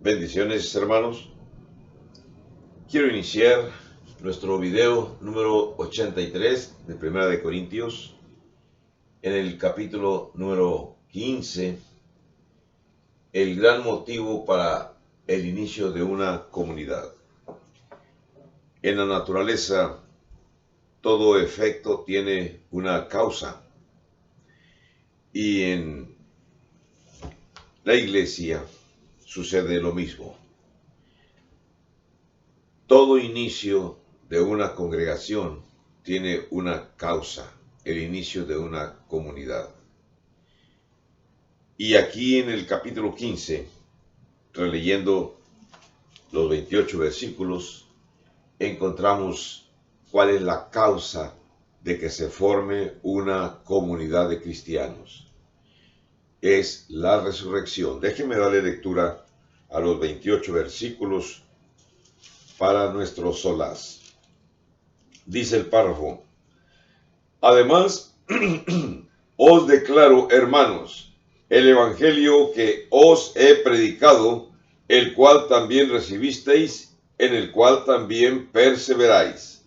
Bendiciones, hermanos. Quiero iniciar nuestro video número 83 de Primera de Corintios en el capítulo número 15, el gran motivo para el inicio de una comunidad. En la naturaleza, todo efecto tiene una causa, y en la iglesia sucede lo mismo. Todo inicio de una congregación tiene una causa, el inicio de una comunidad. Y aquí en el capítulo 15, releyendo los 28 versículos, encontramos cuál es la causa de que se forme una comunidad de cristianos. Es la resurrección. Déjenme darle lectura a los 28 versículos para nuestro solaz. Dice el párrafo: además, os declaro, hermanos, el evangelio que os he predicado, el cual también recibisteis, en el cual también perseveráis,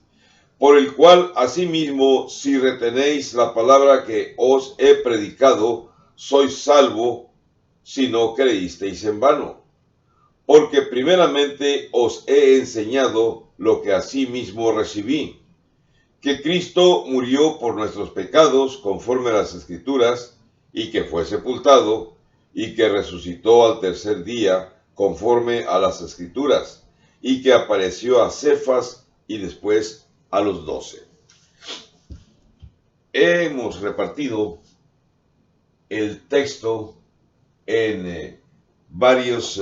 por el cual asimismo, si retenéis la palabra que os he predicado, sois salvo, si no creísteis en vano. Porque primeramente os he enseñado lo que asimismo recibí, que Cristo murió por nuestros pecados conforme a las Escrituras, y que fue sepultado, y que resucitó al tercer día conforme a las Escrituras, y que apareció a Cefas y después a los 12. Hemos repartido el texto en varios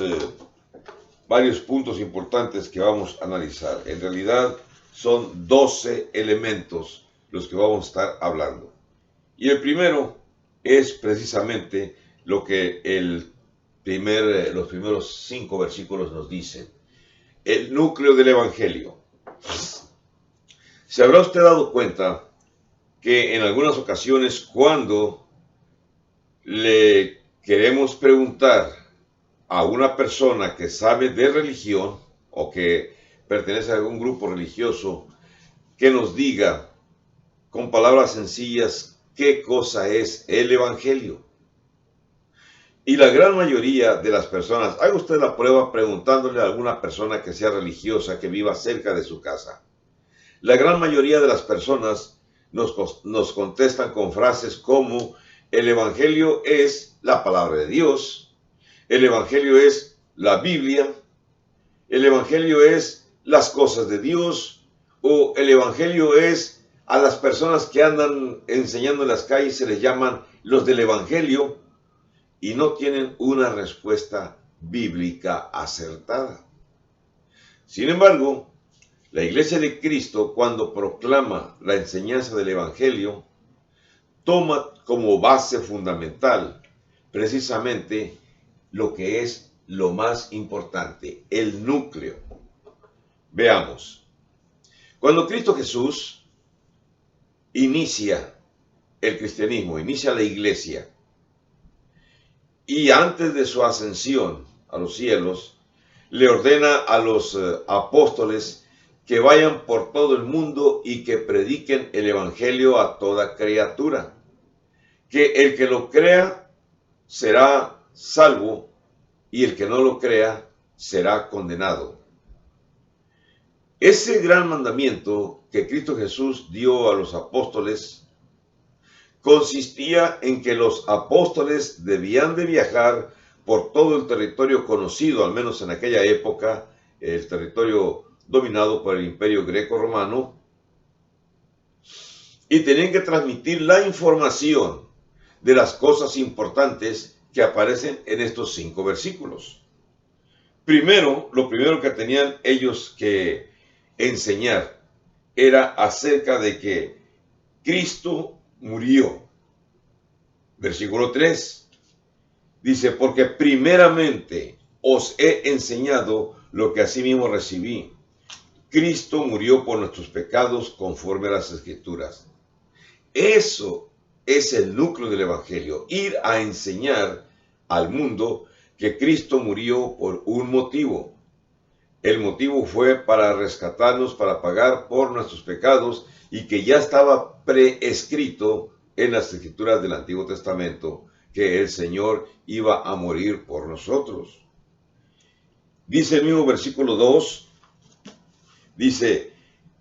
puntos importantes que vamos a analizar. En realidad son 12 elementos los que vamos a estar hablando. Y el primero es precisamente lo que los primeros 5 versículos nos dicen. El núcleo del evangelio. ¿Se habrá usted dado cuenta que en algunas ocasiones, cuando le queremos preguntar a una persona que sabe de religión o que pertenece a algún grupo religioso, que nos diga con palabras sencillas qué cosa es el evangelio? Y la gran mayoría de las personas, haga usted la prueba preguntándole a alguna persona que sea religiosa, que viva cerca de su casa. La gran mayoría de las personas nos contestan con frases como: el evangelio es la palabra de Dios, el evangelio es la Biblia, el evangelio es las cosas de Dios, o el evangelio es a las personas que andan enseñando en las calles, se les llaman los del evangelio, y no tienen una respuesta bíblica acertada. Sin embargo, la Iglesia de Cristo, cuando proclama la enseñanza del evangelio, toma como base fundamental precisamente lo que es lo más importante, el núcleo. Veamos. Cuando Cristo Jesús inicia el cristianismo, inicia la iglesia, y antes de su ascensión a los cielos, le ordena a los apóstoles que vayan por todo el mundo y que prediquen el evangelio a toda criatura, que el que lo crea será salvo y el que no lo crea será condenado. Ese gran mandamiento que Cristo Jesús dio a los apóstoles consistía en que los apóstoles debían de viajar por todo el territorio conocido, al menos en aquella época, el territorio dominado por el Imperio Greco-Romano, y tenían que transmitir la información de las cosas importantes que aparecen en estos 5 versículos. Lo primero que tenían ellos que enseñar era acerca de que Cristo murió. Versículo 3 dice: porque primeramente os he enseñado lo que asimismo recibí. Cristo murió por nuestros pecados conforme a las Escrituras. Eso es el núcleo del evangelio, ir a enseñar al mundo que Cristo murió por un motivo. El motivo fue para rescatarnos, para pagar por nuestros pecados, y que ya estaba preescrito en las escrituras del Antiguo Testamento que el Señor iba a morir por nosotros. Dice el mismo versículo 2, dice,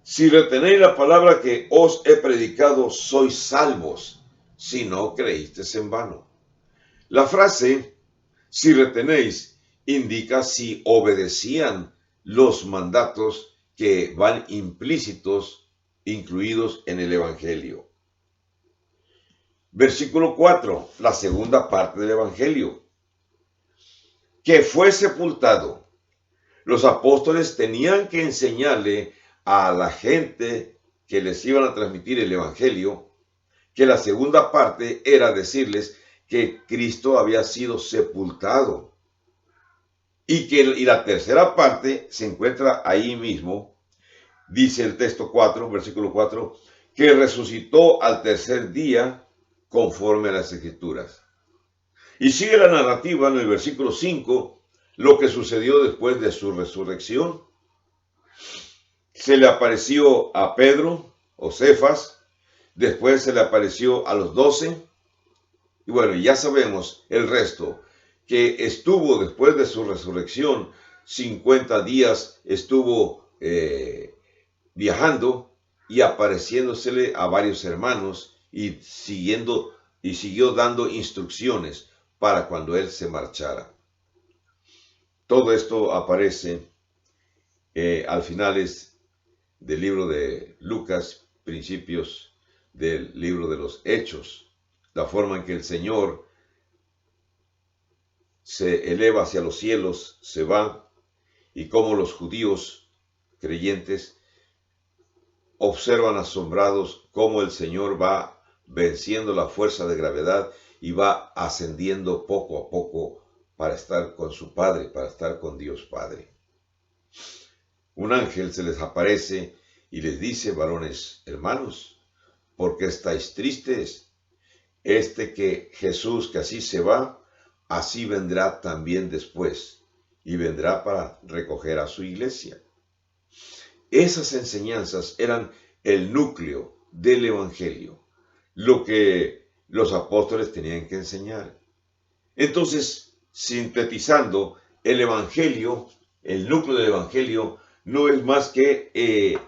si retenéis la palabra que os he predicado, sois salvos, si no creísteis en vano. La frase, si retenéis, indica si obedecían los mandatos que van implícitos, incluidos en el Evangelio. Versículo 4, la segunda parte del Evangelio. Que fue sepultado. Los apóstoles tenían que enseñarle a la gente que les iban a transmitir el Evangelio, que la segunda parte era decirles que Cristo había sido sepultado. Y la tercera parte se encuentra ahí mismo, dice el texto 4, versículo 4, que resucitó al tercer día conforme a las Escrituras. Y sigue la narrativa en el versículo 5, lo que sucedió después de su resurrección. Se le apareció a Pedro o Cefas, después se le apareció a los 12, y bueno, ya sabemos el resto, que estuvo después de su resurrección, 50 días estuvo viajando y apareciéndosele a varios hermanos y siguió dando instrucciones para cuando él se marchara. Todo esto aparece al finales del libro de Lucas, principios del libro de los Hechos, la forma en que el Señor se eleva hacia los cielos, se va, y cómo los judíos creyentes observan asombrados cómo el Señor va venciendo la fuerza de gravedad y va ascendiendo poco a poco para estar con su Padre, para estar con Dios Padre. Un ángel se les aparece y les dice, varones hermanos, ¿por qué estáis tristes? Que Jesús, que así se va, así vendrá también después, y vendrá para recoger a su iglesia. Esas enseñanzas eran el núcleo del Evangelio, lo que los apóstoles tenían que enseñar. Entonces, sintetizando, el Evangelio, el núcleo del Evangelio, no es más que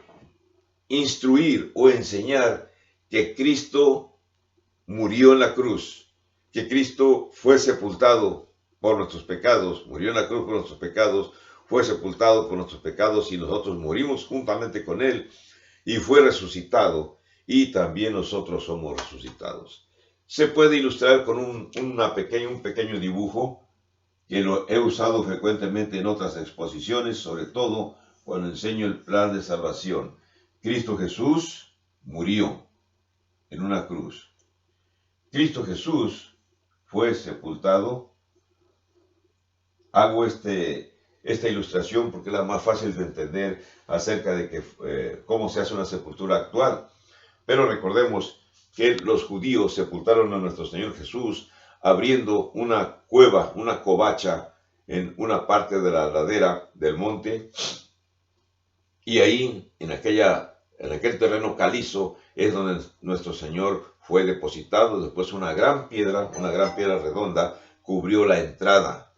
instruir o enseñar que Cristo murió en la cruz, que Cristo fue sepultado por nuestros pecados, murió en la cruz por nuestros pecados, fue sepultado por nuestros pecados y nosotros morimos juntamente con Él y fue resucitado y también nosotros somos resucitados. Se puede ilustrar con un pequeño dibujo que lo he usado frecuentemente en otras exposiciones, sobre todo cuando enseño el plan de salvación. Cristo Jesús murió en una cruz. Cristo Jesús fue sepultado. Hago esta ilustración porque es la más fácil de entender acerca de cómo se hace una sepultura actual. Pero recordemos que los judíos sepultaron a nuestro Señor Jesús abriendo una cueva, una covacha en una parte de la ladera del monte, y ahí, en aquel terreno calizo, es donde nuestro Señor fue depositado. Después una gran piedra redonda, cubrió la entrada,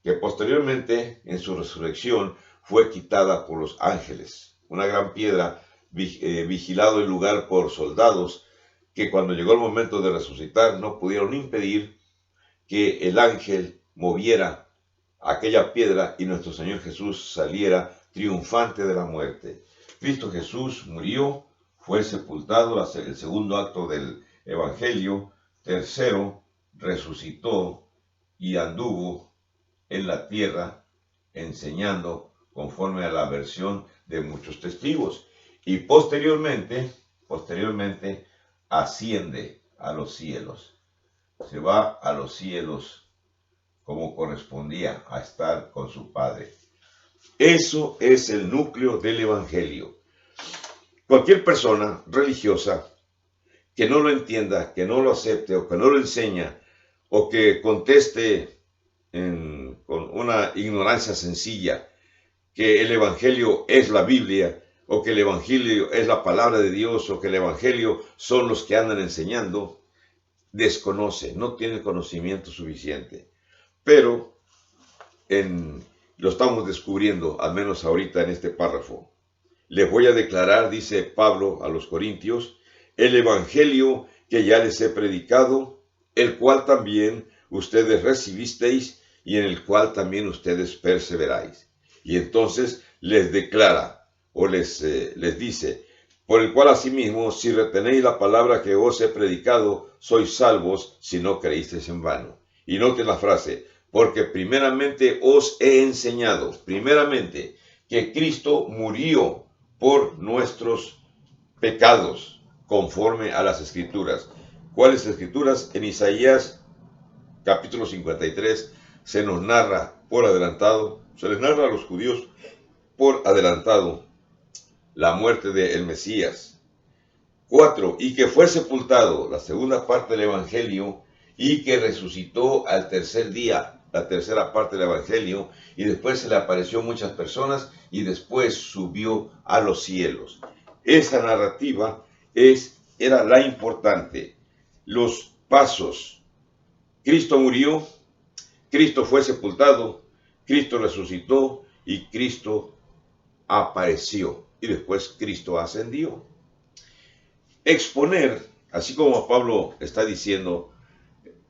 que posteriormente, en su resurrección, fue quitada por los ángeles. Una gran piedra, vigilado el lugar por soldados, que cuando llegó el momento de resucitar, no pudieron impedir que el ángel moviera aquella piedra y nuestro Señor Jesús saliera triunfante de la muerte. Cristo Jesús murió, fue sepultado, el segundo acto del Evangelio. Tercero, resucitó y anduvo en la tierra enseñando conforme a la versión de muchos testigos. Y posteriormente asciende a los cielos. Se va a los cielos como correspondía a estar con su Padre. Eso es el núcleo del Evangelio. Cualquier persona religiosa que no lo entienda, que no lo acepte o que no lo enseña o que conteste en una ignorancia sencilla, que el Evangelio es la Biblia, o que el Evangelio es la palabra de Dios, o que el Evangelio son los que andan enseñando, desconoce, no tiene conocimiento suficiente. Pero lo estamos descubriendo, al menos ahorita en este párrafo. Les voy a declarar, dice Pablo a los Corintios, el Evangelio que ya les he predicado, el cual también ustedes recibisteis y en el cual también ustedes perseveráis. Y entonces les declara o les dice, por el cual asimismo, si retenéis la palabra que os he predicado, sois salvos si no creísteis en vano. Y noten la frase, porque primeramente os he enseñado, primeramente, que Cristo murió por nuestros pecados, conforme a las Escrituras. ¿Cuáles Escrituras? En Isaías capítulo 53 se nos narra por adelantado, se les narra a los judíos por adelantado la muerte del Mesías. 4. Y que fue sepultado, la segunda parte del Evangelio, y que resucitó al tercer día, la tercera parte del Evangelio, y después se le apareció a muchas personas y después subió a los cielos. Esa narrativa era la importante. Los pasos. Cristo murió, Cristo fue sepultado, Cristo resucitó y Cristo apareció. Y después Cristo ascendió. Exponer, así como Pablo está diciendo,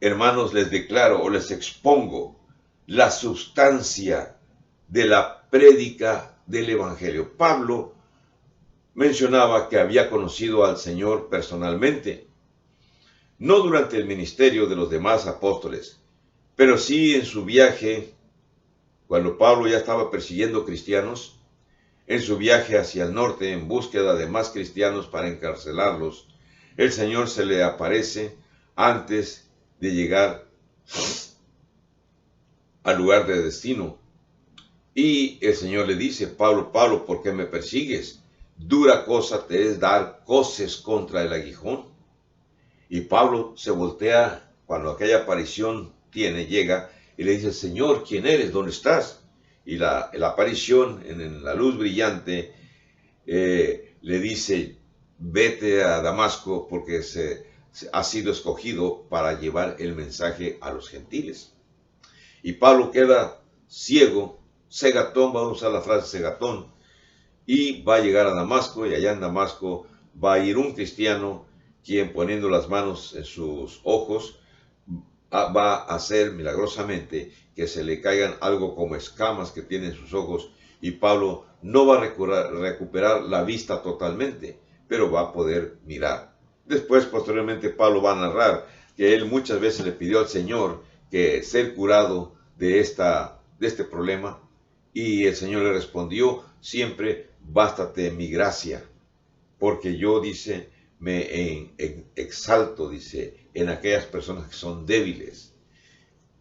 hermanos, les declaro o les expongo la sustancia de la prédica del Evangelio. Pablo mencionaba que había conocido al Señor personalmente, no durante el ministerio de los demás apóstoles, pero sí en su viaje, cuando Pablo ya estaba persiguiendo cristianos, en su viaje hacia el norte en búsqueda de más cristianos para encarcelarlos, el Señor se le aparece antes de llegar al lugar de destino. Y el Señor le dice, Pablo, Pablo, ¿por qué me persigues? Dura cosa te es dar coces contra el aguijón. Y Pablo se voltea cuando aquella aparición llega y le dice, Señor, ¿quién eres? ¿Dónde estás? Y la aparición en la luz brillante le dice, vete a Damasco porque ha sido escogido para llevar el mensaje a los gentiles. Y Pablo queda ciego, cegatón, vamos a usar la frase cegatón, y va a llegar a Damasco, y allá en Damasco va a ir un cristiano quien poniendo las manos en sus ojos va a hacer milagrosamente que se le caigan algo como escamas que tiene en sus ojos, y Pablo no va a recuperar la vista totalmente, pero va a poder mirar. Después, posteriormente, Pablo va a narrar que él muchas veces le pidió al Señor que ser curado de este problema, y el Señor le respondió, siempre bástate mi gracia, porque yo, dice, me exalto, dice, en aquellas personas que son débiles.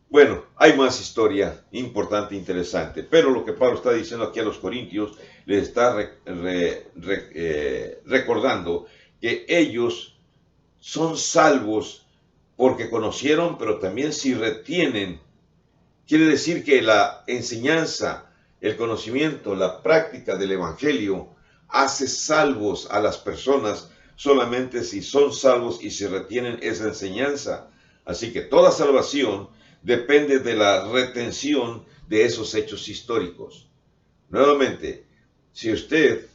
Bueno, hay más historia importante e interesante, pero lo que Pablo está diciendo aquí a los corintios, les está recordando que ellos son salvos porque conocieron, pero también si retienen. Quiere decir que la enseñanza, el conocimiento, la práctica del Evangelio hace salvos a las personas solamente si son salvos y si retienen esa enseñanza. Así que toda salvación depende de la retención de esos hechos históricos. Nuevamente, si usted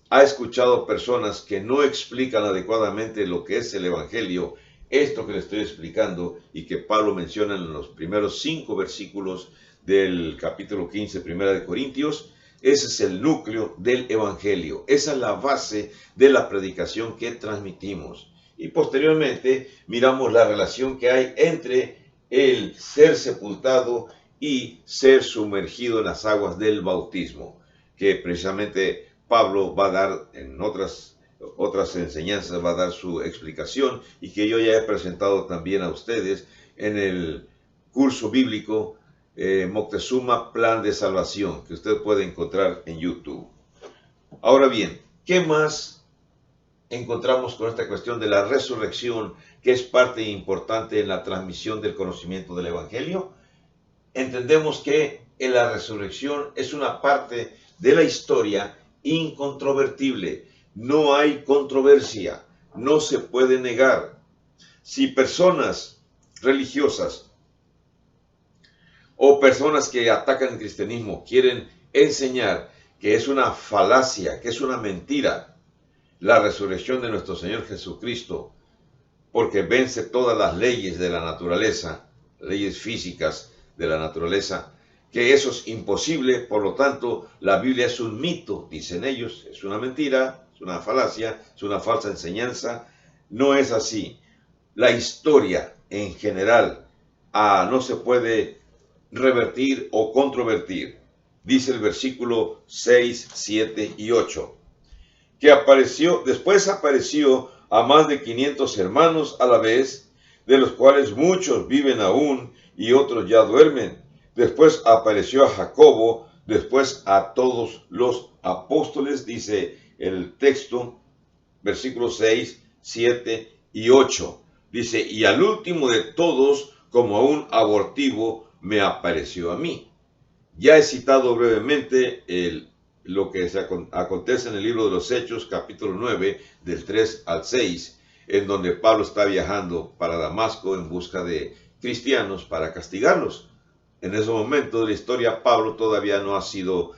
ha escuchado personas que no explican adecuadamente lo que es el Evangelio, esto que le estoy explicando y que Pablo menciona en los primeros 5 versículos del capítulo 15, primera de Corintios, ese es el núcleo del Evangelio. Esa es la base de la predicación que transmitimos. Y posteriormente miramos la relación que hay entre el ser sepultado y ser sumergido en las aguas del bautismo, que precisamente Pablo va a dar en otras enseñanzas, va a dar su explicación, y que yo ya he presentado también a ustedes en el curso bíblico Moctezuma Plan de Salvación, que usted puede encontrar en YouTube. Ahora bien, ¿qué más encontramos con esta cuestión de la resurrección, que es parte importante en la transmisión del conocimiento del Evangelio? Entendemos que en la resurrección es una parte de la historia incontrovertible. No hay controversia, no se puede negar. Si personas religiosas o personas que atacan el cristianismo quieren enseñar que es una falacia, que es una mentira, la resurrección de nuestro Señor Jesucristo, porque vence todas las leyes de la naturaleza, leyes físicas de la naturaleza, que eso es imposible, por lo tanto, la Biblia es un mito, dicen ellos, es una mentira, es una falacia, es una falsa enseñanza. No es así. La historia en general no se puede revertir o controvertir. Dice el versículo 6, 7 y 8, que después apareció a más de 500 hermanos a la vez, de los cuales muchos viven aún y otros ya duermen. Después apareció a Jacobo, después a todos los apóstoles, dice el texto, versículos 6, 7 y 8. Dice, y al último de todos, como a un abortivo, me apareció a mí. Ya he citado brevemente lo que acontece en el libro de los Hechos, capítulo 9, del 3 al 6, en donde Pablo está viajando para Damasco en busca de cristianos para castigarlos. En ese momento de la historia, Pablo todavía no ha sido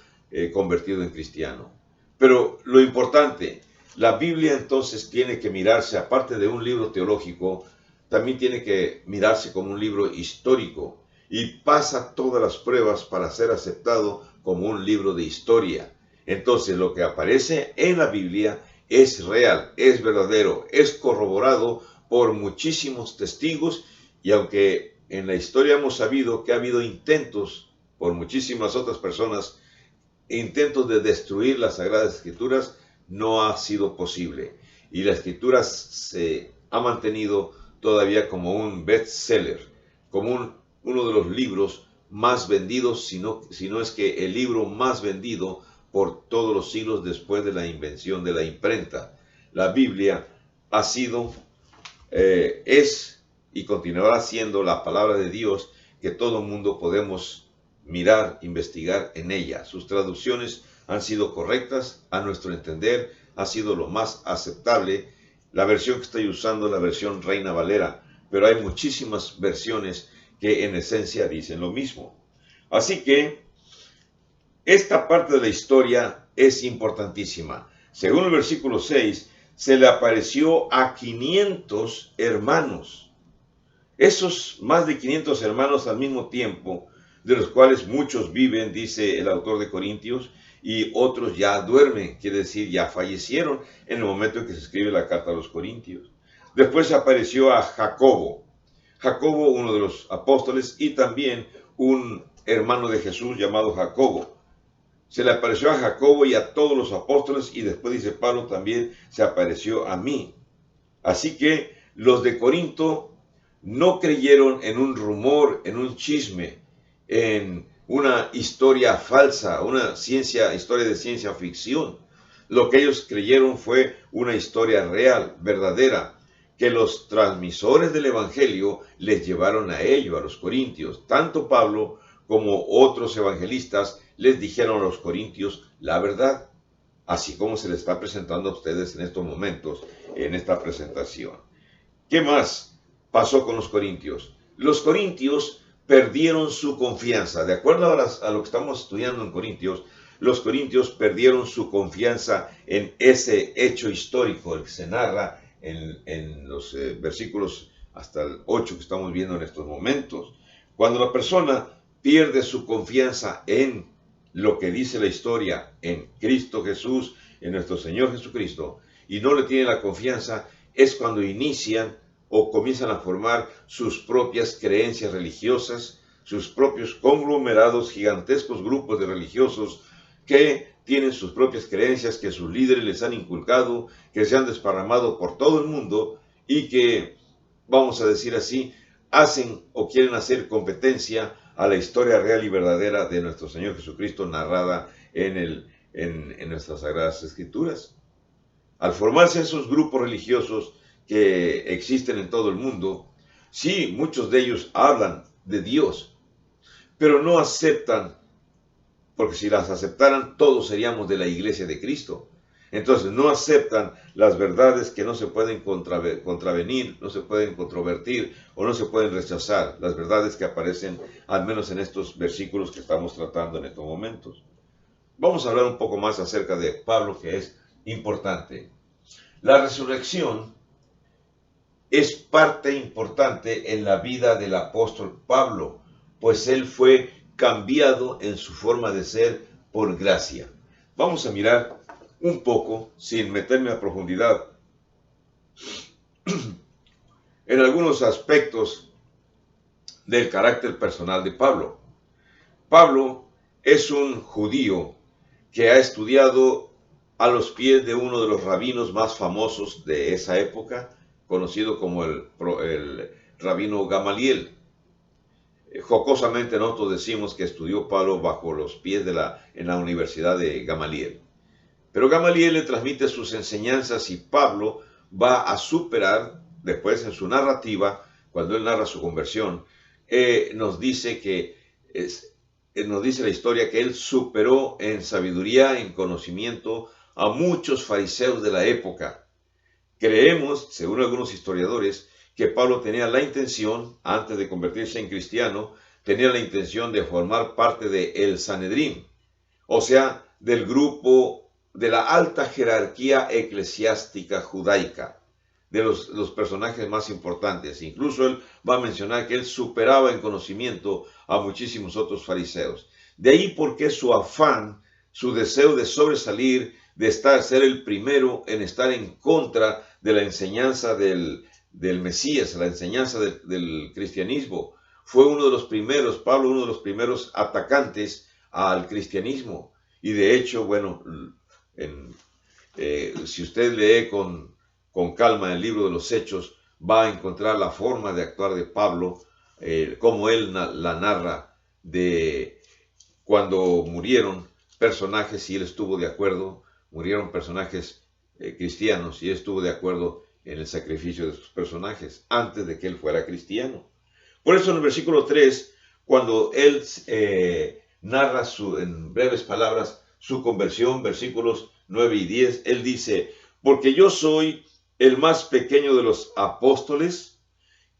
convertido en cristiano. Pero lo importante, la Biblia entonces tiene que mirarse, aparte de un libro teológico, también tiene que mirarse como un libro histórico y pasa todas las pruebas para ser aceptado como un libro de historia. Entonces lo que aparece en la Biblia es real, es verdadero, es corroborado por muchísimos testigos, y aunque en la historia hemos sabido que ha habido intentos por muchísimas otras personas, intentos de destruir las Sagradas Escrituras, no ha sido posible. Y la Escritura se ha mantenido todavía como un bestseller, como uno de los libros más vendidos, si no es que el libro más vendido por todos los siglos después de la invención de la imprenta. La Biblia ha sido, es y continuará siendo la palabra de Dios que todo mundo podemos mirar, investigar en ella. Sus traducciones han sido correctas, a nuestro entender, ha sido lo más aceptable. La versión que estoy usando es la versión Reina Valera, pero hay muchísimas versiones que en esencia dicen lo mismo. Así que esta parte de la historia es importantísima. Según el versículo 6, se le apareció a 500 hermanos. Esos más de 500 hermanos al mismo tiempo, de los cuales muchos viven, dice el autor de Corintios, y otros ya duermen, quiere decir ya fallecieron en el momento en que se escribe la carta a los Corintios. Después apareció a Jacobo, uno de los apóstoles, y también un hermano de Jesús llamado Jacobo. Se le apareció a Jacobo y a todos los apóstoles, y después dice Pablo también se apareció a mí. Así que los de Corinto no creyeron en un rumor, en un chisme, en una historia falsa, una historia de ciencia ficción. Lo que ellos creyeron fue una historia real, verdadera, que los transmisores del Evangelio les llevaron a ello, a los corintios. Tanto Pablo como otros evangelistas les dijeron a los corintios la verdad, así como se les está presentando a ustedes en estos momentos, en esta presentación. ¿Qué más pasó con los corintios? Los corintios perdieron su confianza. De acuerdo a lo que estamos estudiando en Corintios, los corintios perdieron su confianza en ese hecho histórico, el que se narra en los versículos hasta el 8 que estamos viendo en estos momentos. Cuando la persona pierde su confianza en lo que dice la historia, en Cristo Jesús, en nuestro Señor Jesucristo, y no le tiene la confianza, es cuando inician o comienzan a formar sus propias creencias religiosas, sus propios conglomerados, gigantescos grupos de religiosos que tienen sus propias creencias que sus líderes les han inculcado, que se han desparramado por todo el mundo y que, vamos a decir así, hacen o quieren hacer competencia a la historia real y verdadera de nuestro Señor Jesucristo narrada en nuestras Sagradas Escrituras. Al formarse esos grupos religiosos que existen en todo el mundo, sí, muchos de ellos hablan de Dios, pero no aceptan porque si las aceptaran, todos seríamos de la iglesia de Cristo. Entonces no aceptan las verdades que no se pueden contravenir, no se pueden controvertir o no se pueden rechazar, las verdades que aparecen al menos en estos versículos que estamos tratando en estos momentos. Vamos a hablar un poco más acerca de Pablo, que es importante. La resurrección es parte importante en la vida del apóstol Pablo, pues él fue cambiado en su forma de ser por gracia. Vamos a mirar un poco, sin meterme a profundidad, en algunos aspectos del carácter personal de Pablo. Pablo es un judío que ha estudiado a los pies de uno de los rabinos más famosos de esa época, conocido como el rabino Gamaliel. Jocosamente nosotros decimos que estudió Pablo bajo los pies en la Universidad de Gamaliel. Pero Gamaliel le transmite sus enseñanzas y Pablo va a superar, después en su narrativa, cuando él narra su conversión, nos dice la historia que él superó en sabiduría, en conocimiento, a muchos fariseos de la época. Creemos, según algunos historiadores, que Pablo tenía la intención, antes de convertirse en cristiano, tenía la intención de formar parte del Sanedrín, o sea, del grupo de la alta jerarquía eclesiástica judaica, de los personajes más importantes. Incluso él va a mencionar que él superaba en conocimiento a muchísimos otros fariseos. De ahí porque su afán, su deseo de sobresalir, de ser el primero en estar en contra de la enseñanza del Mesías, la enseñanza del cristianismo. Fue uno de los primeros, Pablo, uno de los primeros atacantes al cristianismo. Y de hecho, bueno, si usted lee con calma el libro de los Hechos, va a encontrar la forma de actuar de Pablo, como él la narra, de cuando murieron personajes y él estuvo de acuerdo, murieron personajes cristianos y él estuvo de acuerdo en el sacrificio de sus personajes, antes de que él fuera cristiano. Por eso en el versículo 3, cuando él narra en breves palabras su conversión, versículos 9 y 10, él dice: porque yo soy el más pequeño de los apóstoles,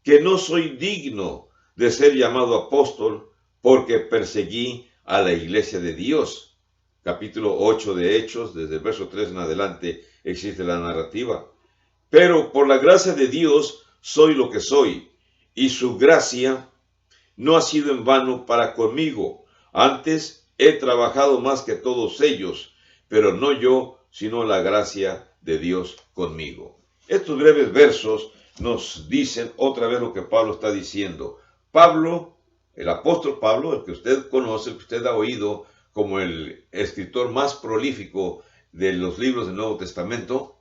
que no soy digno de ser llamado apóstol, porque perseguí a la iglesia de Dios. Capítulo 8 de Hechos, desde el verso 3 en adelante, existe la narrativa. Pero por la gracia de Dios soy lo que soy, y su gracia no ha sido en vano para conmigo. Antes he trabajado más que todos ellos, pero no yo, sino la gracia de Dios conmigo. Estos breves versos nos dicen otra vez lo que Pablo está diciendo. Pablo, el apóstol Pablo, el que usted conoce, el que usted ha oído como el escritor más prolífico de los libros del Nuevo Testamento,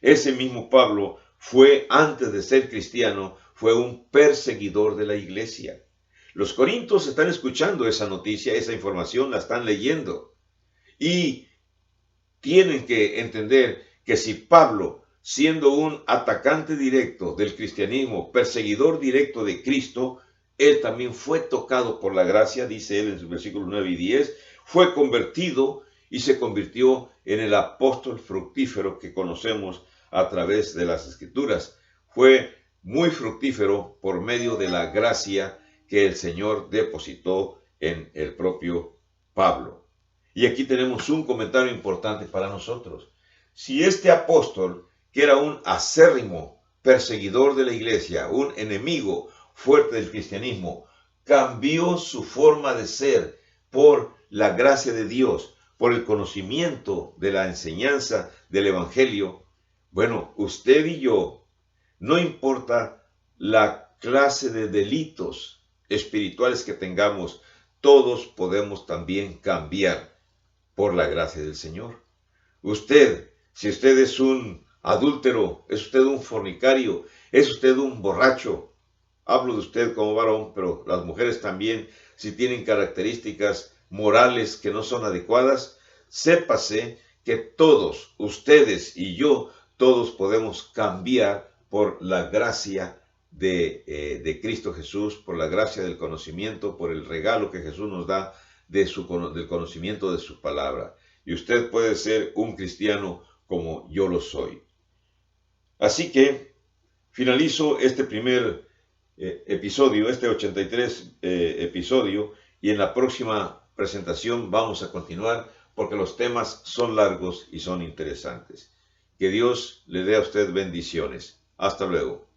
ese mismo Pablo fue, antes de ser cristiano, fue un perseguidor de la iglesia. Los corintios están escuchando esa noticia, esa información, la están leyendo. Y tienen que entender que si Pablo, siendo un atacante directo del cristianismo, perseguidor directo de Cristo, él también fue tocado por la gracia, dice él en sus versículos 9 y 10, fue convertido y se convirtió en el apóstol fructífero que conocemos a través de las Escrituras. Fue muy fructífero por medio de la gracia que el Señor depositó en el propio Pablo. Y aquí tenemos un comentario importante para nosotros. Si este apóstol, que era un acérrimo perseguidor de la iglesia, un enemigo fuerte del cristianismo, cambió su forma de ser por la gracia de Dios, por el conocimiento de la enseñanza del Evangelio, bueno, usted y yo, no importa la clase de delitos espirituales que tengamos, todos podemos también cambiar por la gracia del Señor. Usted, si usted es un adúltero, es usted un fornicario, es usted un borracho, hablo de usted como varón, pero las mujeres también, si tienen características morales que no son adecuadas, sépase que todos, ustedes y yo, todos podemos cambiar por la gracia de Cristo Jesús, por la gracia del conocimiento, por el regalo que Jesús nos da del conocimiento de su palabra. Y usted puede ser un cristiano como yo lo soy. Así que finalizo este primer episodio, este 83 episodio, y en la próxima presentación vamos a continuar porque los temas son largos y son interesantes. Que Dios le dé a usted bendiciones. Hasta luego.